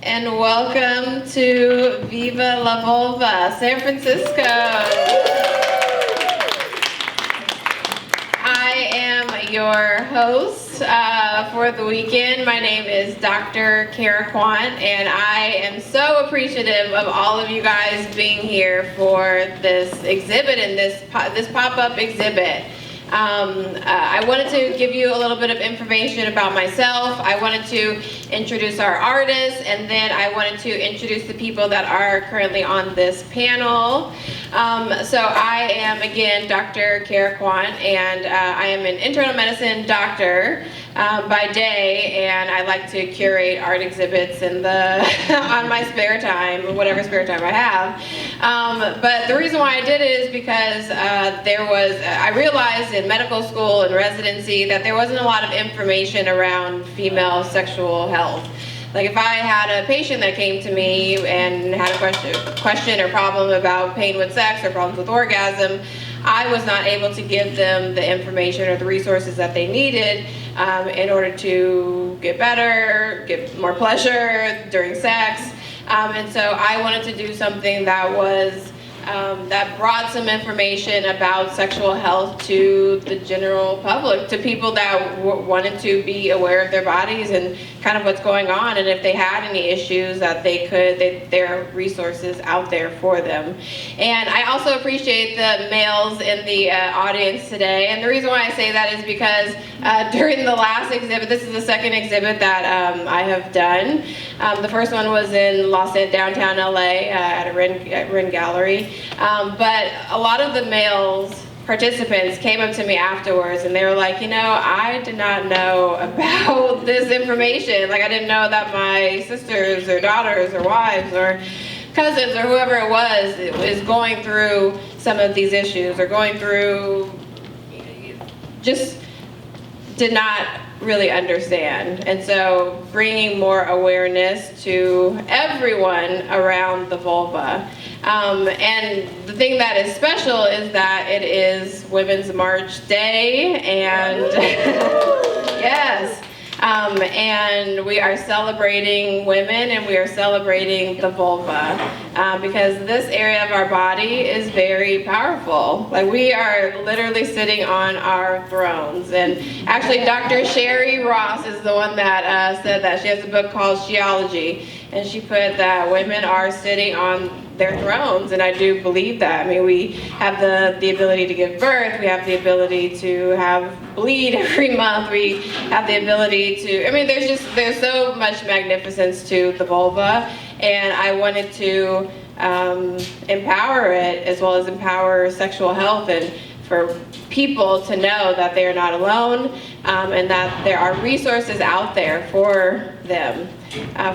and welcome to Viva La Vulva, San Francisco. I am your host for the weekend. My name is Dr. Kara Quant, and I am so appreciative of all of you guys being here for this exhibit and this pop-up exhibit. I wanted to give you a little bit of information about myself. I wanted to introduce our artists, and then I wanted to introduce the people that are currently on this panel. So I am, again, Dr. Kara Quant, and I am an internal medicine doctor by day, and I like to curate art exhibits in on my spare time, whatever spare time I have. But the reason why I did it is because I realized in medical school and residency that there wasn't a lot of information around female sexual health. Like if I had a patient that came to me and had a question or problem about pain with sex or problems with orgasm, I was not able to give them the information or the resources that they needed in order to get better, get more pleasure during sex. And so I wanted to do something that was that brought some information about sexual health to the general public, to people that wanted to be aware of their bodies and kind of what's going on, and if they had any issues that there are resources out there for them. And I also appreciate the males in the audience today, and the reason why I say that is because during the last exhibit, this is the second exhibit that I have done. The first one was in downtown LA at a Ren Gallery. But a lot of the males participants came up to me afterwards and they were like, I did not know about this information. Like I didn't know that my sisters or daughters or wives or cousins or whoever it was is going through some of these issues or going through, just did not really understand. And so bringing more awareness to everyone around the vulva. And the thing that is special is that it is Women's March Day, and yes, and we are celebrating women and we are celebrating the vulva because this area of our body is very powerful. Like we are literally sitting on our thrones. And actually Dr. Sherry Ross is the one that said that. She has a book called Sexuality, and she put that women are sitting on their thrones, and I do believe that. I mean, we have the ability to give birth, we have the ability to have bleed every month, we have the ability to, there's so much magnificence to the vulva, and I wanted to empower it as well as empower sexual health, and for people to know that they are not alone, and that there are resources out there for them,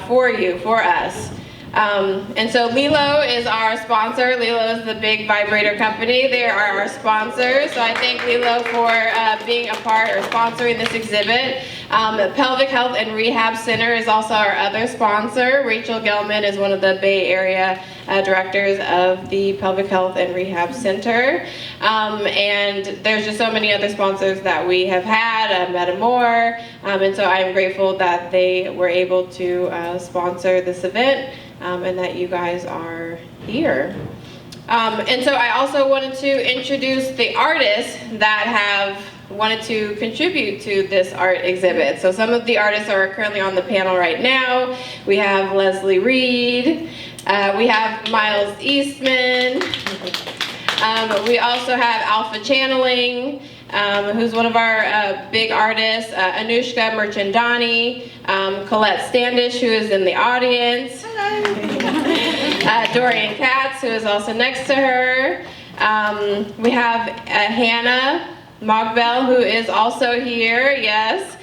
for you, for us. And so Lilo is our sponsor. Lilo is the big vibrator company. They are our sponsors. So I thank Lilo for being a part or sponsoring this exhibit. The Pelvic Health and Rehab Center is also our other sponsor. Rachel Gelman is one of the Bay Area directors of the Pelvic Health and Rehab Center. And there's just so many other sponsors that we have had, Metamore. And so I'm grateful that they were able to sponsor this event. And that you guys are here. And so I also wanted to introduce the artists that have wanted to contribute to this art exhibit. So some of the artists are currently on the panel right now. We have Leslie Reed, we have Miles Eastman, we also have Alpha Channeling, who's one of our big artists, Anushka Merchandani, Colette Standish, who is in the audience, Dorian Katz, who is also next to her. We have Hannah Mogbell, who is also here, yes.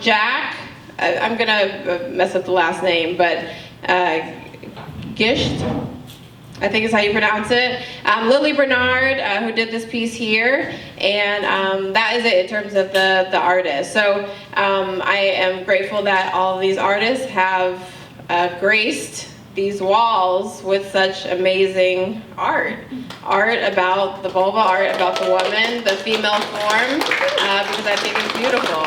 Jack, I'm gonna mess up the last name, but Gisht, I think is how you pronounce it. Lily Bernard, who did this piece here, and that is it in terms of the artists. So I am grateful that all of these artists have graced these walls with such amazing art about the vulva, art about the woman, the female form, because I think it's beautiful.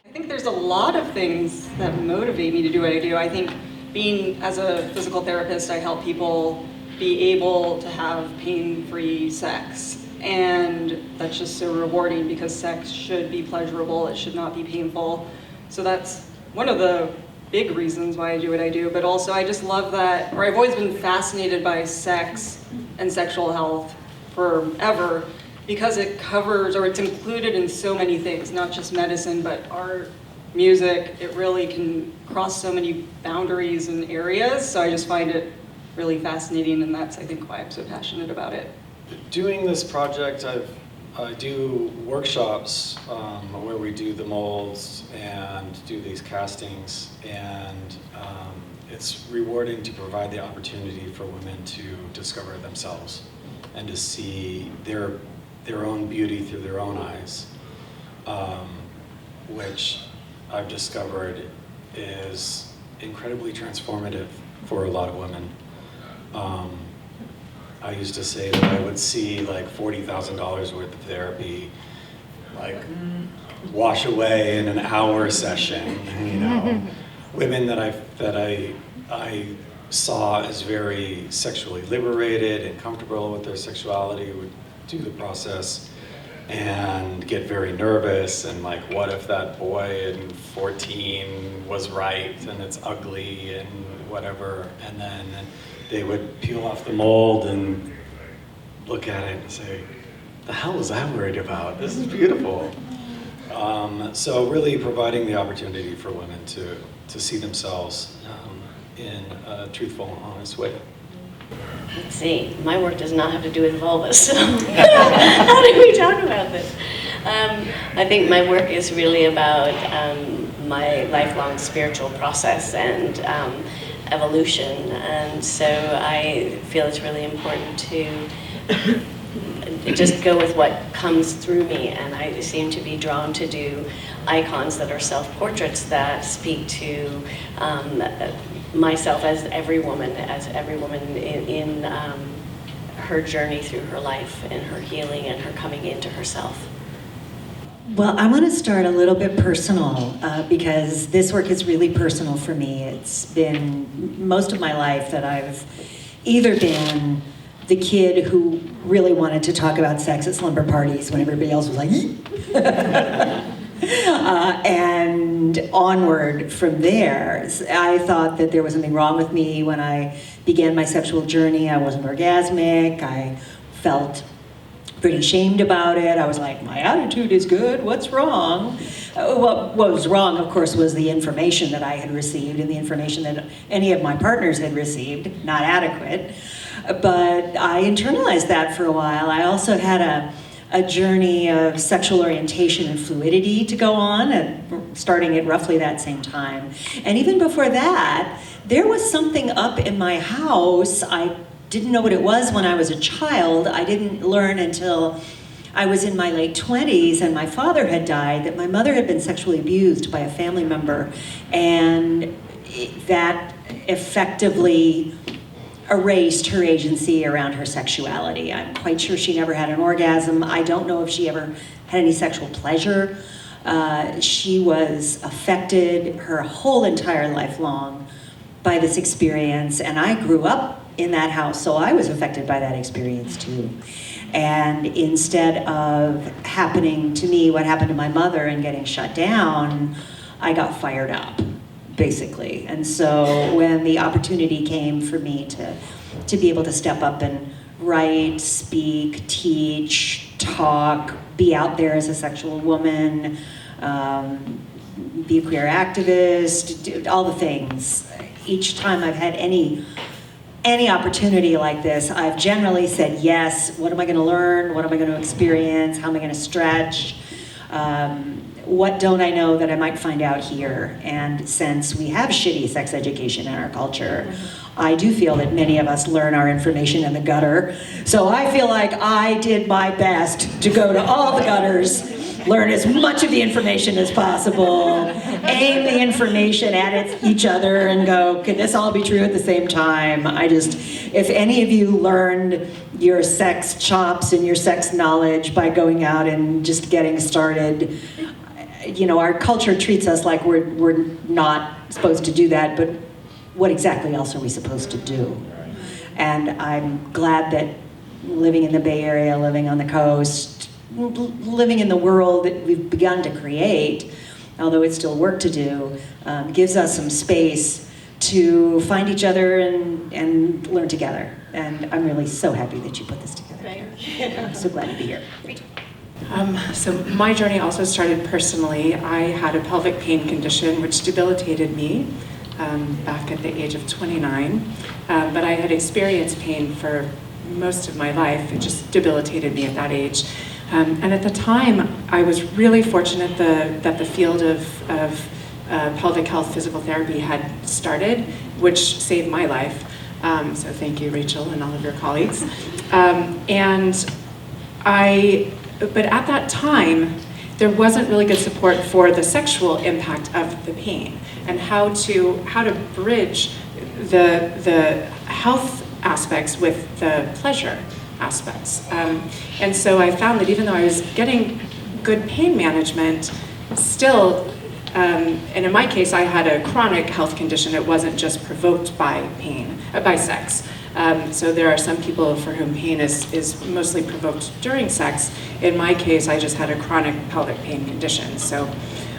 I think there's a lot of of things that motivate me to do what I do. I think being, as a physical therapist, I help people be able to have pain-free sex. And that's just so rewarding because sex should be pleasurable, it should not be painful. So that's one of the big reasons why I do what I do, but also I just love that, or I've always been fascinated by sex and sexual health forever because it covers, or it's included in so many things, not just medicine, but art, music. It really can cross so many boundaries and areas, so I just find it really fascinating, and that's, I think, why I'm so passionate about it. Doing this project, I do workshops where we do the molds and do these castings, and it's rewarding to provide the opportunity for women to discover themselves and to see their own beauty through their own eyes, which I've discovered is incredibly transformative for a lot of women. I used to say that I would see like $40,000 worth of therapy like wash away in an hour session. You know, women that I saw as very sexually liberated and comfortable with their sexuality would do the process and get very nervous and like, what if that boy in 14 was right and it's ugly and whatever, and then they would peel off the mold and look at it and say, the hell was I worried about? This is beautiful. So really providing the opportunity for women to see themselves in a truthful, honest way. Let's see, my work does not have to do with vulvas, so how do we talk about this? I think my work is really about my lifelong spiritual process and evolution, and so I feel it's really important to just go with what comes through me, and I seem to be drawn to do icons that are self-portraits that speak to myself as every woman in her journey through her life and her healing and her coming into herself. Well, I want to start a little bit personal because this work is really personal for me. It's been most of my life that I've either been the kid who really wanted to talk about sex at slumber parties when everybody else was like, and onward from there. I thought that there was something wrong with me when I began my sexual journey. I wasn't orgasmic. I felt pretty ashamed about it. I was like, my attitude is good, what's wrong? What was wrong, of course, was the information that I had received and the information that any of my partners had received, not adequate. But I internalized that for a while. I also had a journey of sexual orientation and fluidity to go on, starting at roughly that same time. And even before that, there was something up in my house. I didn't know what it was when I was a child. I didn't learn until I was in my late 20s and my father had died, that my mother had been sexually abused by a family member, and that effectively erased her agency around her sexuality. I'm quite sure she never had an orgasm. I don't know if she ever had any sexual pleasure. She was affected her whole entire life long by this experience, and I grew up in that house, so I was affected by that experience too. And instead of happening to me what happened to my mother and getting shut down, I got fired up, basically. And so when the opportunity came for me to be able to step up and write, speak, teach, talk, be out there as a sexual woman, be a queer activist, do all the things. Each time I've had any opportunity like this, I've generally said yes. What am I going to learn? What am I going to experience? How am I going to stretch? What don't I know that I might find out here? And since we have shitty sex education in our culture, I do feel that many of us learn our information in the gutter. So I feel like I did my best to go to all the gutters, learn as much of the information as possible, aim the information at each other and go, can this all be true at the same time? If any of you learned your sex chops and your sex knowledge by going out and just getting started, you know, our culture treats us like we're not supposed to do that, but what exactly else are we supposed to do? And I'm glad that living in the Bay Area, living on the coast, living in the world that we've begun to create, although it's still work to do, gives us some space to find each other and learn together. And I'm really so happy that you put this together. I'm so glad to be here. So my journey also started personally. I had a pelvic pain condition which debilitated me back at the age of 29, but I had experienced pain for most of my life. It just debilitated me at that age. And at the time, I was really fortunate that the field of pelvic health physical therapy had started, which saved my life. So thank you, Rachel, and all of your colleagues. But at that time, there wasn't really good support for the sexual impact of the pain and how to bridge the health aspects with the pleasure aspects. And so I found that even though I was getting good pain management, still, and in my case, I had a chronic health condition. It wasn't just provoked by pain, by sex. So there are some people for whom pain is mostly provoked during sex. In my case, I just had a chronic pelvic pain condition. So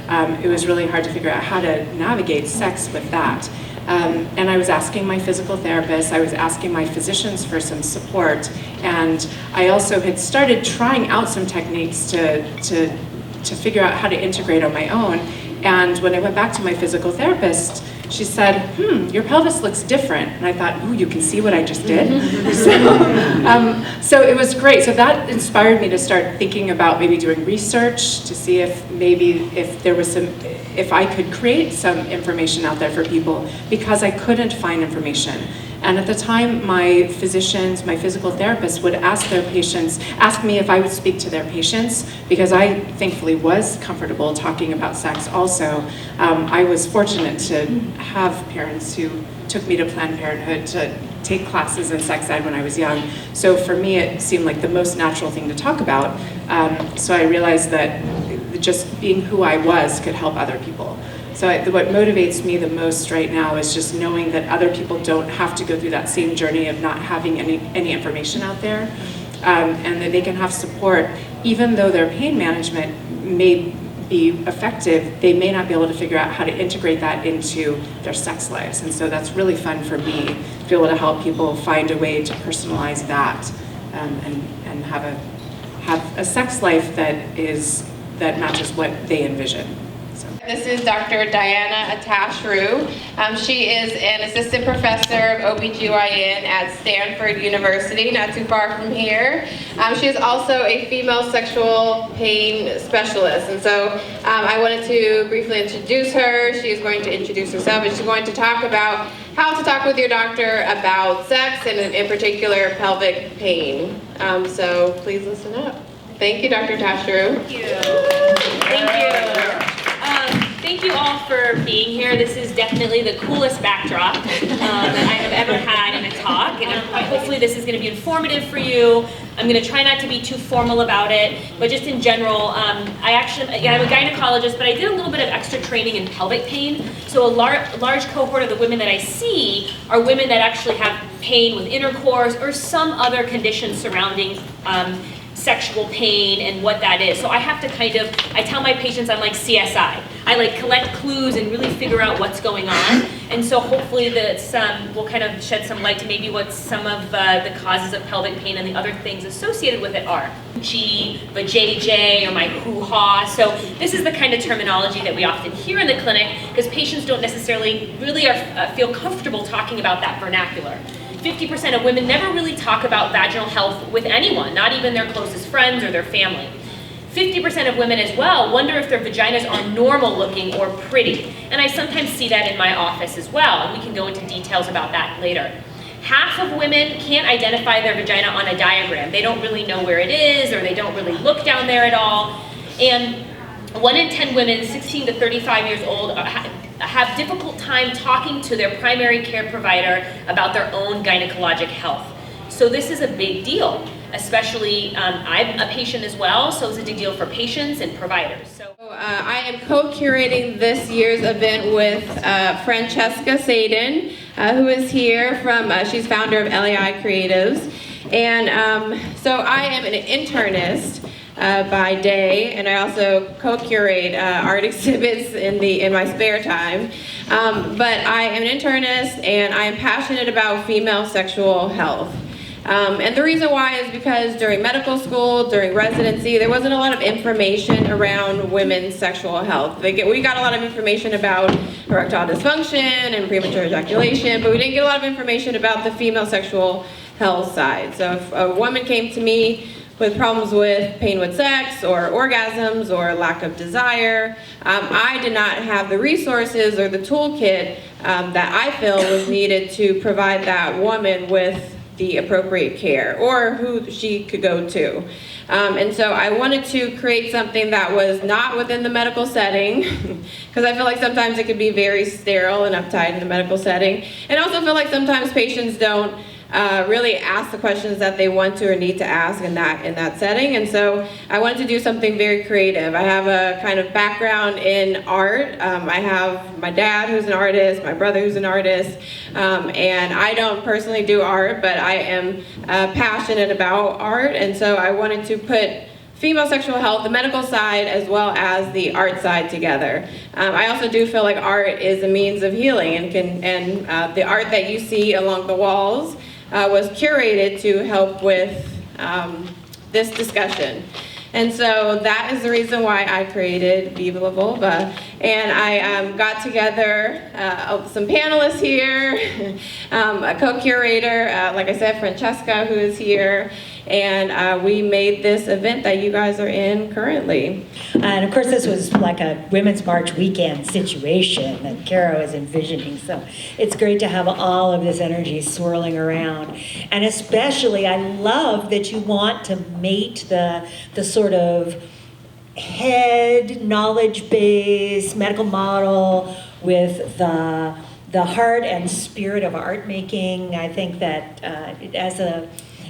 it was really hard to figure out how to navigate sex with that. And I was asking my physical therapist, I was asking my physicians for some support, and I also had started trying out some techniques to figure out how to integrate on my own. And when I went back to my physical therapist, she said, your pelvis looks different. And I thought, ooh, you can see what I just did? So it was great. So that inspired me to start thinking about maybe doing research to see if I could create some information out there for people, because I couldn't find information. And at the time, my physicians, my physical therapists would ask me if I would speak to their patients, because I thankfully was comfortable talking about sex also. I was fortunate to have parents who took me to Planned Parenthood to take classes in sex ed when I was young. So for me, it seemed like the most natural thing to talk about. So I realized that just being who I was could help other people. So what motivates me the most right now is just knowing that other people don't have to go through that same journey of not having any information out there, and that they can have support. Even though their pain management may be effective, they may not be able to figure out how to integrate that into their sex lives. And so that's really fun for me to be able to help people find a way to personalize that, and have a sex life that matches what they envision. This is Dr. Diana Atashru. She is an assistant professor of OBGYN at Stanford University, not too far from here. She is also a female sexual pain specialist. And so I wanted to briefly introduce her. She is going to introduce herself, and she's going to talk about how to talk with your doctor about sex and in particular pelvic pain. So please listen up. Thank you, Dr. Atashru. Thank you. Thank you. Thank you all for being here. This is definitely the coolest backdrop that I have ever had in a talk, and hopefully this is going to be informative for you. I'm going to try not to be too formal about it, but just in general, I'm a gynecologist, but I did a little bit of extra training in pelvic pain. So a large cohort of the women that I see are women that actually have pain with intercourse or some other condition surrounding sexual pain and what that is. So I have to I tell my patients I'm like CSI. I collect clues and really figure out what's going on. And so hopefully will kind of shed some light to maybe what some of the causes of pelvic pain and the other things associated with it are. The JJ, or my hoo-ha. So this is the kind of terminology that we often hear in the clinic, because patients don't necessarily really feel comfortable talking about that vernacular. 50% of women never really talk about vaginal health with anyone, not even their closest friends or their family. 50% of women as well wonder if their vaginas are normal looking or pretty. And I sometimes see that in my office as well, and we can go into details about that later. Half of women can't identify their vagina on a diagram. They don't really know where it is, or they don't really look down there at all. And 1 in 10 women 16 to 35 years old have difficult time talking to their primary care provider about their own gynecologic health. So this is a big deal. especially I'm a patient as well, so it's a big deal for patients and providers. So I am co-curating this year's event with Francesca Sadin, who is here from, she's founder of LAI Creatives. And so I am an internist by day, and I also co-curate art exhibits in my spare time. But I am an internist, and I am passionate about female sexual health. And the reason why is because during medical school, during residency, there wasn't a lot of information around women's sexual health. We got a lot of information about erectile dysfunction and premature ejaculation, but we didn't get a lot of information about the female sexual health side. So if a woman came to me with problems with pain with sex or orgasms or lack of desire, I did not have the resources or the toolkit that I feel was needed to provide that woman with the appropriate care or who she could go to. And so I wanted to create something that was not within the medical setting, because I feel like sometimes it could be very sterile and uptight in the medical setting. And I also feel like sometimes patients don't really ask the questions that they want to or need to ask in that setting. And so I wanted to do something very creative. I have a kind of background in art. I have my dad who's an artist, my brother who's an artist, and I don't personally do art, but I am passionate about art. And so I wanted to put female sexual health, the medical side, as well as the art side together. I also do feel like art is a means of healing, and the art that you see along the walls was curated to help with this discussion. And so that is the reason why I created Viva La Vulva. And I got together some panelists here, a co-curator, like I said, Francesca, who is here, and we made this event that you guys are in currently. And of course, this was like a Women's March weekend situation that Kara was envisioning. So it's great to have all of this energy swirling around. And especially, I love that you want to mate the sort of head knowledge base medical model with the heart and spirit of art making. I think that as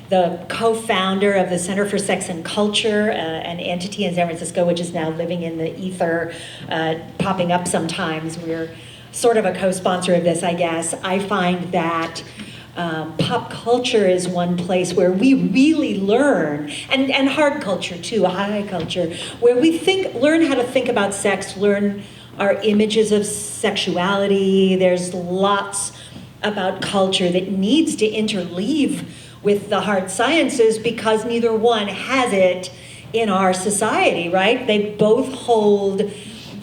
the co-founder of the Center for Sex and Culture, an entity in San Francisco, which is now living in the ether, popping up sometimes. We're sort of a co-sponsor of this, I guess. I find that pop culture is one place where we really learn, and hard culture too, high culture, where we learn how to think about sex, learn our images of sexuality. There's lots about culture that needs to interleave with the hard sciences because neither one has it in our society, right? They both hold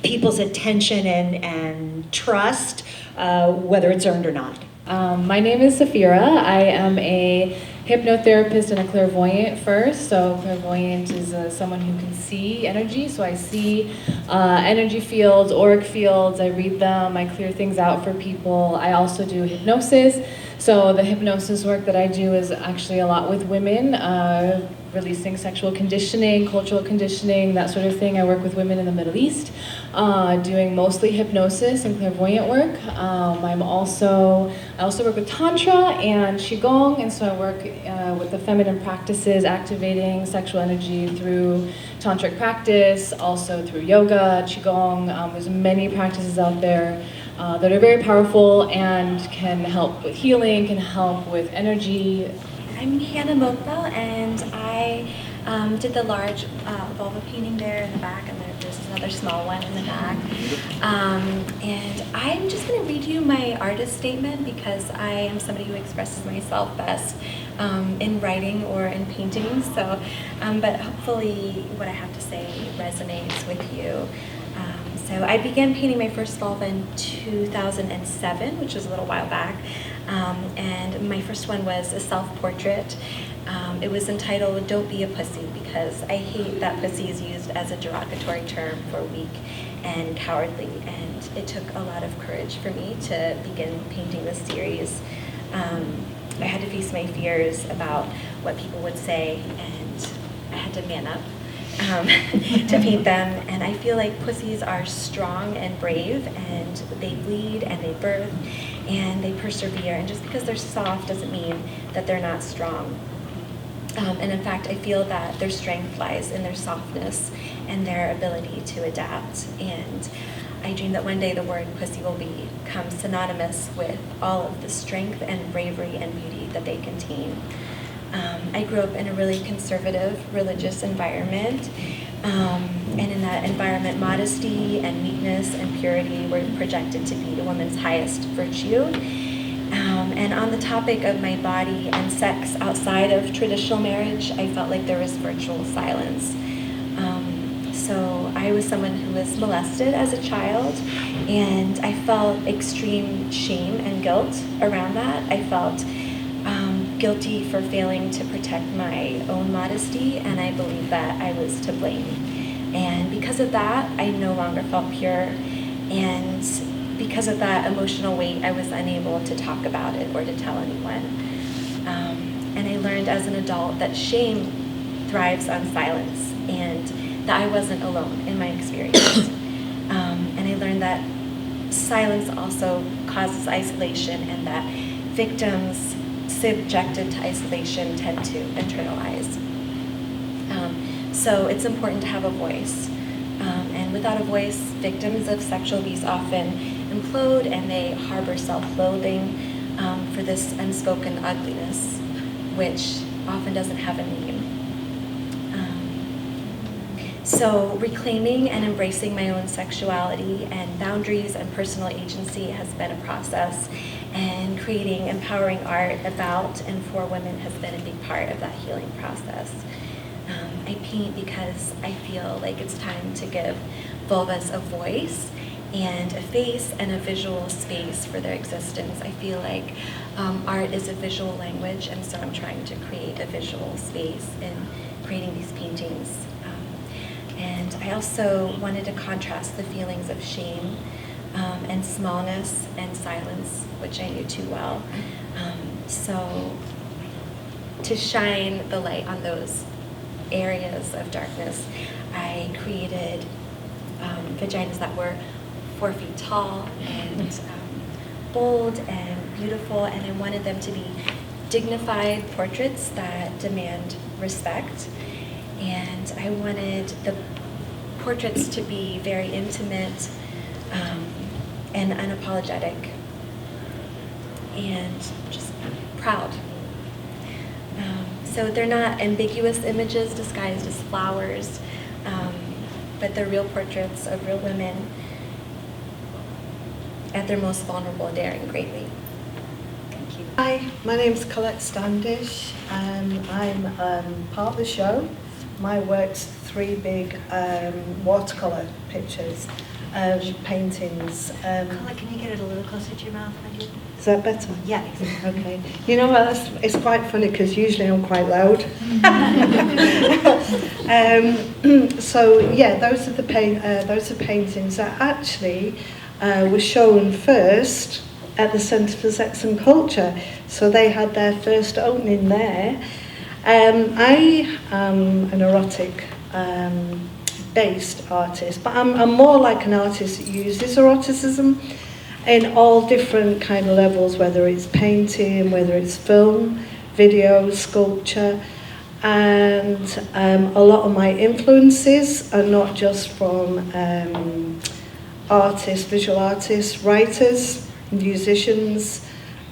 people's attention and trust, whether it's earned or not. My name is Safira. I am a hypnotherapist and a clairvoyant first. So clairvoyant is someone who can see energy. So I see energy fields, auric fields. I read them. I clear things out for people. I also do hypnosis. So the hypnosis work that I do is actually a lot with women, releasing sexual conditioning, cultural conditioning, that sort of thing. I work with women in the Middle East, doing mostly hypnosis and clairvoyant work. I also work with Tantra and Qigong, and so I work with the feminine practices, activating sexual energy through tantric practice, also through yoga, Qigong. There's many practices out there that are very powerful and can help with healing, can help with energy. I'm Hannah Mokbel, and I did the large vulva painting there in the back, and there's another small one in the back. And I'm just going to read you my artist statement because I am somebody who expresses myself best in writing or in painting. So, but hopefully what I have to say resonates with you. So I began painting my first vulva in 2007, which was a little while back. And my first one was a self-portrait. It was entitled "Don't Be a Pussy" because I hate that pussy is used as a derogatory term for weak and cowardly. And it took a lot of courage for me to begin painting this series. I had to face my fears about what people would say, and I had to man up to paint them. And I feel like pussies are strong and brave, and they bleed and they birth and they persevere. And just because they're soft doesn't mean that they're not strong. And in fact, I feel that their strength lies in their softness and their ability to adapt. And I dream that one day the word pussy will become synonymous with all of the strength and bravery and beauty that they contain. I grew up in a really conservative religious environment, and in that environment, modesty and neatness and purity were projected to be a woman's highest virtue. And on the topic of my body and sex outside of traditional marriage, I felt like there was virtual silence. So I was someone who was molested as a child, and I felt extreme shame and guilt around that. I felt guilty for failing to protect my own modesty, and I believed that I was to blame. And because of that, I no longer felt pure, and because of that emotional weight, I was unable to talk about it or to tell anyone. And I learned as an adult that shame thrives on silence, and that I wasn't alone in my experience. And I learned that silence also causes isolation, and that victims subjected to isolation tend to internalize. So it's important to have a voice. And without a voice, victims of sexual abuse often implode, and they harbor self-loathing for this unspoken ugliness, which often doesn't have a name. So reclaiming and embracing my own sexuality and boundaries and personal agency has been a process, and creating empowering art about and for women has been a big part of that healing process. I paint because I feel like it's time to give vulvas a voice and a face and a visual space for their existence. I feel like art is a visual language, and so I'm trying to create a visual space in creating these paintings. And I also wanted to contrast the feelings of shame and smallness and silence, which I knew too well. So to shine the light on those areas of darkness, I created vaginas that were 4 feet tall and bold and beautiful, and I wanted them to be dignified portraits that demand respect. And I wanted the portraits to be very intimate and unapologetic and just proud. So they're not ambiguous images disguised as flowers, but they're real portraits of real women at their most vulnerable, daring greatly. Thank you. Hi, my name's Colette Standish, and I'm part of the show. My work's 3 big watercolor pictures, paintings. Colette, can you get it a little closer to your mouth? Is that better? Yeah. Okay. You know what? It's quite funny because usually I'm quite loud. So yeah, those are paintings that actually were shown first at the Centre for Sex and Culture. So they had their first opening there. I am an erotic based artist, but I'm more like an artist that uses eroticism in all different kind of levels, whether it's painting, whether it's film, video, sculpture, and a lot of my influences are not just from artists, visual artists, writers, musicians.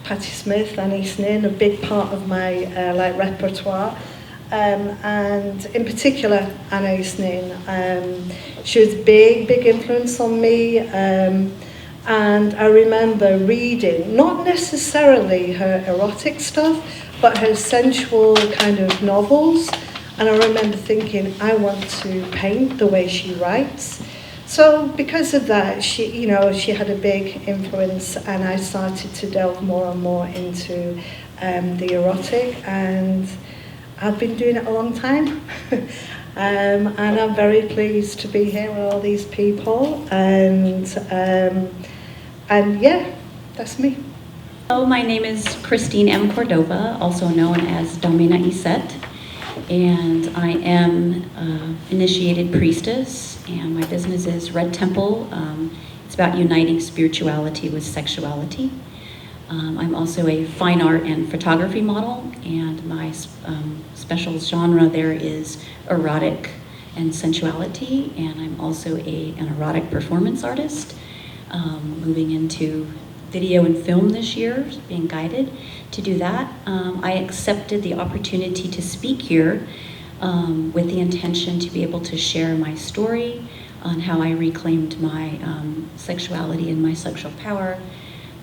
Patti Smith, Annie Snin, a big part of my repertoire, and in particular Annie Snin. She was a big influence on me, and I remember reading, not necessarily her erotic stuff, but her sensual kind of novels, and I remember thinking, I want to paint the way she writes. So because of that, she had a big influence, and I started to delve more and more into the erotic, and I've been doing it a long time. And I'm very pleased to be here with all these people, and yeah, that's me. Hello, my name is Christine M. Cordova, also known as Domina Iset, and I am initiated priestess, and my business is Red Temple. It's about uniting spirituality with sexuality. I'm also a fine art and photography model, and my special genre there is erotic and sensuality, and I'm also an erotic performance artist, moving into video and film this year, being guided to do that. I accepted the opportunity to speak here with the intention to be able to share my story on how I reclaimed my sexuality and my sexual power.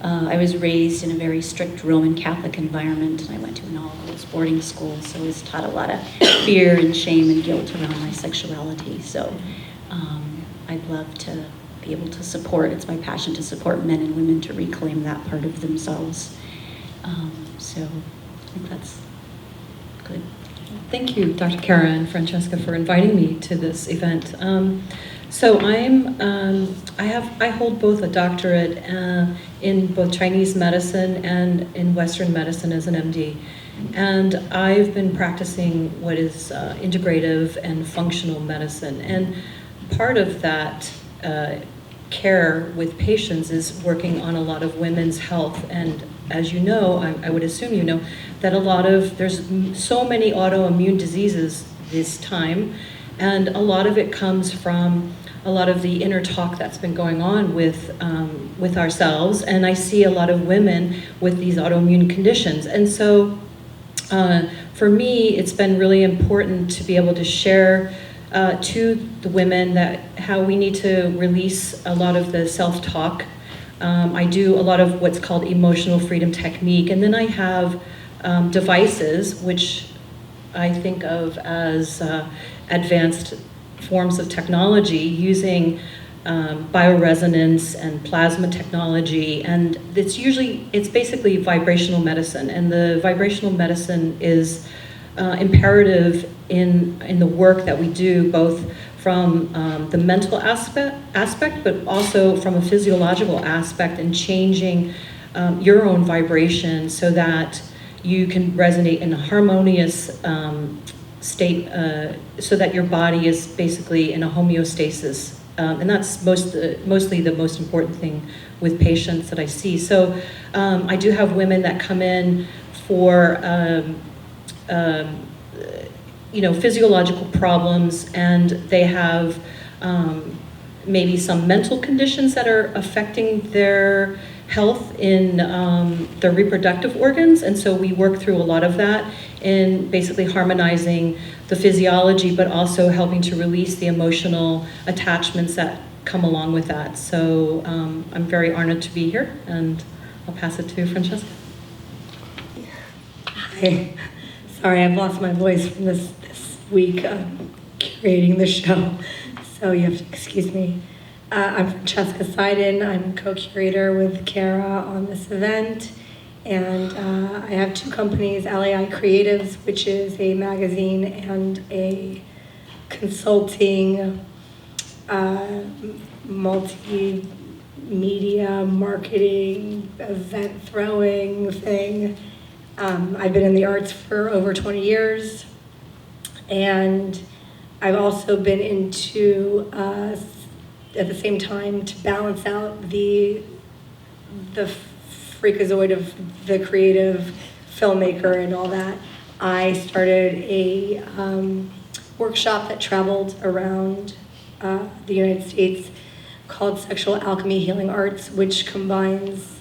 I was raised in a very strict Roman Catholic environment, and I went to an all-girls boarding school, so I was taught a lot of fear and shame and guilt around my sexuality. So I'd love to be able to support, it's my passion to support men and women to reclaim that part of themselves. So I think that's good. Thank you, Dr. Kara and Francesca, for inviting me to this event. So I hold both a doctorate in both Chinese medicine and in Western medicine as an MD. And I've been practicing what is integrative and functional medicine. And part of that care with patients is working on a lot of women's health. And as you know, I would assume you know, that there's so many autoimmune diseases this time, and a lot of it comes from a lot of the inner talk that's been going on with ourselves, and I see a lot of women with these autoimmune conditions. And so for me, it's been really important to be able to share to the women that how we need to release a lot of the self-talk. I do a lot of what's called emotional freedom technique, and then I have devices which I think of as advanced forms of technology using bioresonance and plasma technology, and it's basically vibrational medicine, and the vibrational medicine is imperative in the work that we do, both from the mental aspect, but also from a physiological aspect, and changing your own vibration so that you can resonate in a harmonious state, so that your body is basically in a homeostasis. And that's mostly the most important thing with patients that I see. So I do have women that come in for physiological problems, and they have maybe some mental conditions that are affecting their health in their reproductive organs, and so we work through a lot of that in basically harmonizing the physiology, but also helping to release the emotional attachments that come along with that. So I'm very honored to be here, and I'll pass it to Francesca. Hi. Sorry, I've lost my voice from this week curating the show, so you have to excuse me. I'm Francesca Seiden. I'm co-curator with Kara on this event, and I have two companies, LAI Creatives, which is a magazine and a consulting multimedia marketing event throwing thing. I've been in the arts for over 20 years, and I've also been into at the same time, to balance out the freakazoid of the creative filmmaker and all that, I started a workshop that traveled around the United States called Sexual Alchemy Healing Arts, which combines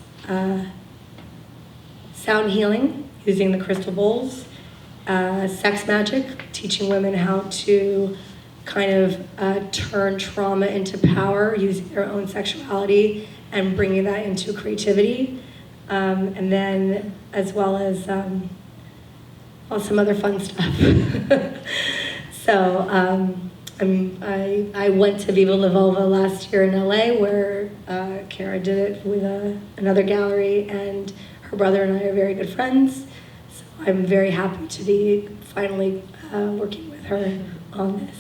sound healing using the crystal bowls, sex magic, teaching women how to kind of turn trauma into power using their own sexuality and bringing that into creativity, and then as well as some other fun stuff. So I went to Viva La Vulva last year in LA, where Kara did it with another gallery, and her brother and I are very good friends. So I'm very happy to be finally working with her on this.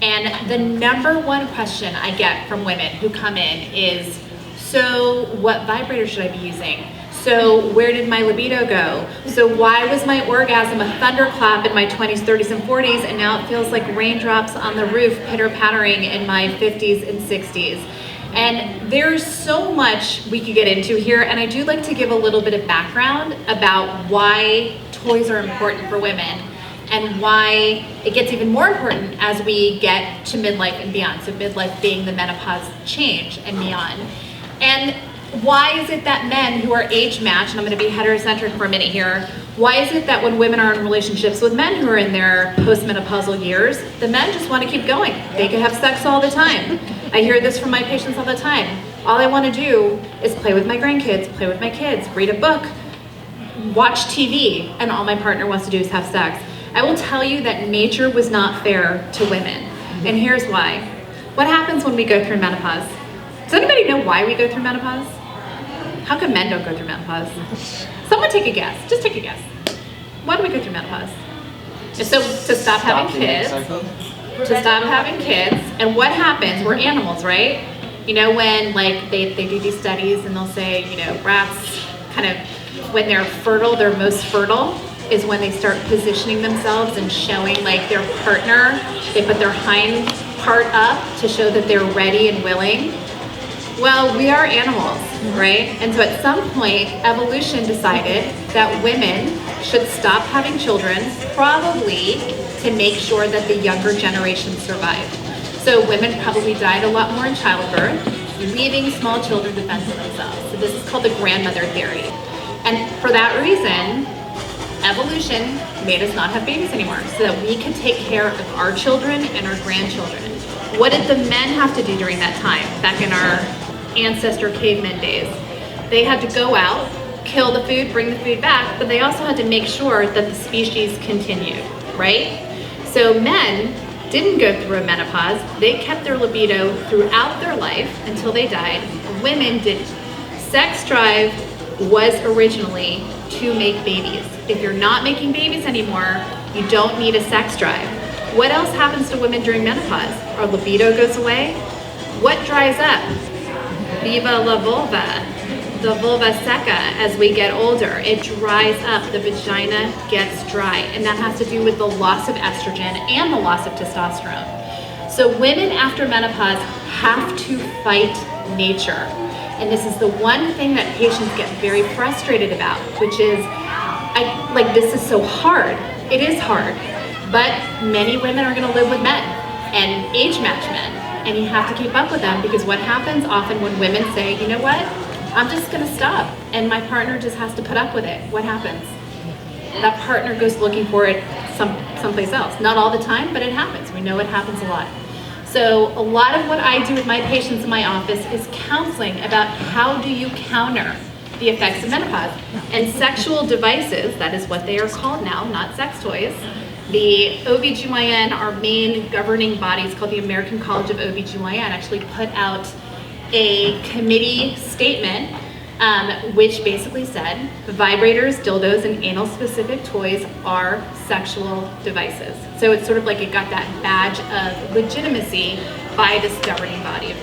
And the number one question I get from women who come in is, so what vibrator should I be using? So where did my libido go? So why was my orgasm a thunderclap in my 20s, 30s, and 40s, and now it feels like raindrops on the roof pitter-pattering in my 50s and 60s? And there's so much we could get into here, and I do like to give a little bit of background about why toys are important for women and why it gets even more important as we get to midlife and beyond. So midlife being the menopause change and beyond. And why is it that men who are age matched, and I'm going to be heterocentric for a minute here, why is it that when women are in relationships with men who are in their postmenopausal years, the men just want to keep going? They could have sex all the time. I hear this from my patients all the time. All I want to do is play with my grandkids, play with my kids, read a book, watch TV, and all my partner wants to do is have sex. I will tell you that nature was not fair to women. And here's why. What happens when we go through menopause? Does anybody know why we go through menopause? How come men don't go through menopause? Someone take a guess. Just take a guess. Why do we go through menopause? So to stop having kids. To stop having kids. And what happens? We're animals, right? You know, when like they do these studies and they'll say, you know, rats kind of, when they're fertile, they're most fertile is when they start positioning themselves and showing like their partner. They put their hind part up to show that they're ready and willing. Well, we are animals, right? And so at some point, evolution decided that women should stop having children, probably to make sure that the younger generation survived. So women probably died a lot more in childbirth, leaving small children to fend for themselves. So this is called the grandmother theory. And for that reason, evolution made us not have babies anymore so that we could take care of our children and our grandchildren. What did the men have to do during that time, back in our ancestor caveman days? They had to go out, kill the food, bring the food back, but they also had to make sure that the species continued, right? So men didn't go through a menopause. They kept their libido throughout their life until they died. Women didn't. Sex drive was originally to make babies. If you're not making babies anymore, you don't need a sex drive. What else happens to women during menopause? Our libido goes away. What dries up? Viva la vulva, the vulva seca. As we get older, it dries up, the vagina gets dry, and that has to do with the loss of estrogen and the loss of testosterone. So women after menopause have to fight nature. And this is the one thing that patients get very frustrated about, which is, this is so hard. It is hard, but many women are gonna live with men and age match men. And you have to keep up with them, because what happens often when women say, you know what, I'm just gonna stop, and my partner just has to put up with it, what happens? That partner goes looking for it someplace else. Not all the time, but it happens. We know it happens a lot. So a lot of what I do with my patients in my office is counseling about how do you counter the effects of menopause. And sexual devices, that is what they are called now, not sex toys. The OBGYN, our main governing body, is called the American College of OBGYN, actually put out a committee statement which basically said vibrators, dildos, and anal-specific toys are sexual devices. So it's sort of like it got that badge of legitimacy by this governing body of